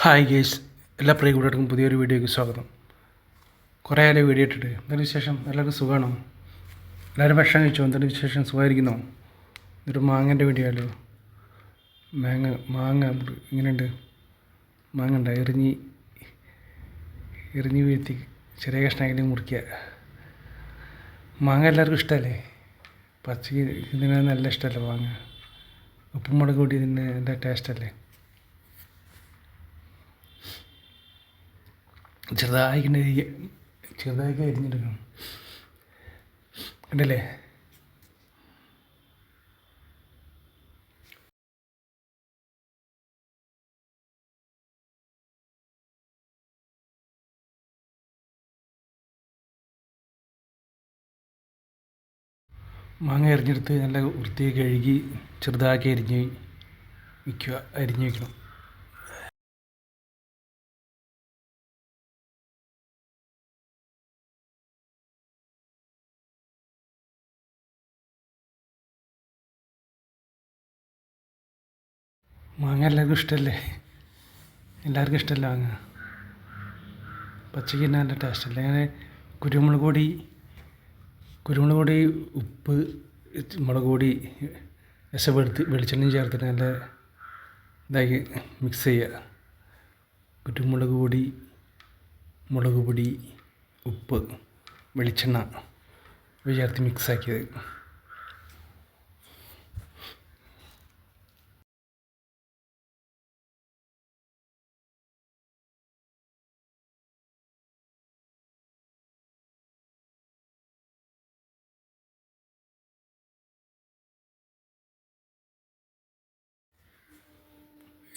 Hi guys, എല്ലാ പ്രിയ കൂട്ടുകാർക്കും പുതിയൊരു വീഡിയോയ്ക്ക് സ്വാഗതം. കുറേ ആയാലും വീഡിയോ ഇട്ടിട്ട് എന്തൊരു വിശേഷം? എല്ലാവർക്കും സുഖമാണോ? എല്ലാവരും ഭക്ഷണം കഴിച്ചോ? എന്തൊരു വിശേഷം? സുഖമായിരിക്കുന്നോ? ഇതൊരു മാങ്ങൻ്റെ വീഡിയോ ആയാലോ? മാങ്ങ ഇങ്ങനെയുണ്ട്. മാങ്ങ ഉണ്ട്, എറിഞ്ഞ് വീഴ്ത്തി ചെറിയ കഷ്ണങ്ങളിൽ മുറിക്കുക. മാങ്ങ എല്ലാവർക്കും ഇഷ്ടമല്ലേ? പച്ചക്ക് ഇതിന് നല്ല ഇഷ്ടമല്ലേ മാങ്ങ? ഉപ്പും മുളക് കൂട്ടി ഇതിന് നല്ല ടേസ്റ്റല്ലേ? ചെറുതായി അരിഞ്ഞെടുക്കണം. കണ്ടല്ലേ? മാങ്ങ അരിഞ്ഞെടുത്ത് നല്ല വൃത്തിയായി കഴുകി ചെറുതാക്കി അരിഞ്ഞ് വയ്ക്കണം. മാങ്ങ എല്ലാവർക്കും ഇഷ്ടമല്ലേ? മാങ്ങ പച്ചയ്ക്ക് തന്നെ നല്ല ടേസ്റ്റല്ലേ? അങ്ങനെ കുരുമുളക് പൊടി, ഉപ്പ്, മുളക് പൊടി, വെളിച്ചെണ്ണയും ചേർത്തിട്ട് നല്ല ഇതാക്കി മിക്സ് ചെയ്യുക. കുരുമുളക് പൊടി, മുളക് പൊടി, ഉപ്പ്, വെളിച്ചെണ്ണ ഇവ ചേർത്ത് മിക്സാക്കിയത്.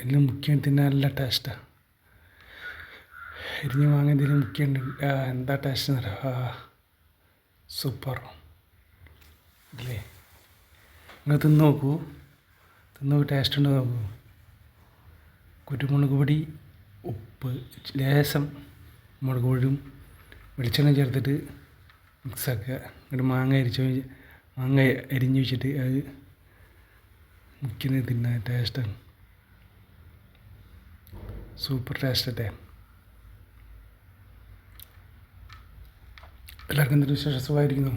എല്ലാം മുഖ്യം തിന്നാൻ നല്ല ടേസ്റ്റാണ്. എരിഞ്ഞ് മാങ്ങ എന്തെങ്കിലും മുഖ്യമുണ്ട്, എന്താ ടേസ്റ്റ് എന്ന് പറയാം. സൂപ്പർ അല്ലേ? നിങ്ങൾ തിന്ന് നോക്കൂ, ടേസ്റ്റ് ഉണ്ടോ നോക്കൂ. കുരുമുളക് പൊടി, ഉപ്പ്, ലേശം മുളക് പൊടിയും വെളിച്ചെണ്ണ ചേർത്തിട്ട് മിക്സാക്കുക. എന്നിട്ട് മാങ്ങ അരിഞ്ഞ് വെച്ചിട്ട് അത് മുക്കിന് തിന്നാൻ ടേസ്റ്റാണ്. സൂപ്പർ ടേസ്റ്റ് അല്ലേ? എല്ലാവർക്കും എന്തൊരു വിശേഷം? സുഖമായിരിക്കുന്നു?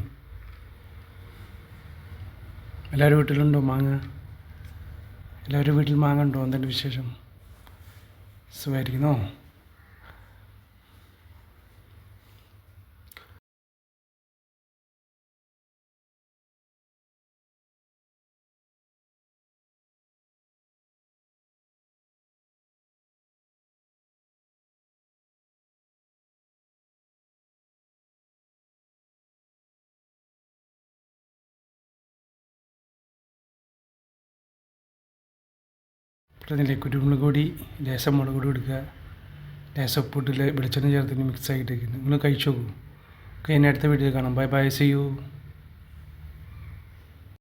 എല്ലാവരും വീട്ടിലുണ്ടോ മാങ്ങ? എല്ലാവരും വീട്ടിൽ മാങ്ങ ഉണ്ടോ? എന്തെങ്കിലും വിശേഷം? സുഖമായിരിക്കുന്നോ? പറഞ്ഞില്ലേ, കുരുമുളക് പൊടി, ലേശം മുളക് പൊടി എടുക്കുക, ലേശം ഉപ്പിട്ട് വെളിച്ചെണ്ണ ചേർത്തിട്ട് മിക്സ് ആക്കിയിട്ട് നിങ്ങൾ കഴിച്ചു നോക്കൂ. ഓക്കെ, ഇനി അടുത്ത വീഡിയോ കാണാം. Bye bye, see U.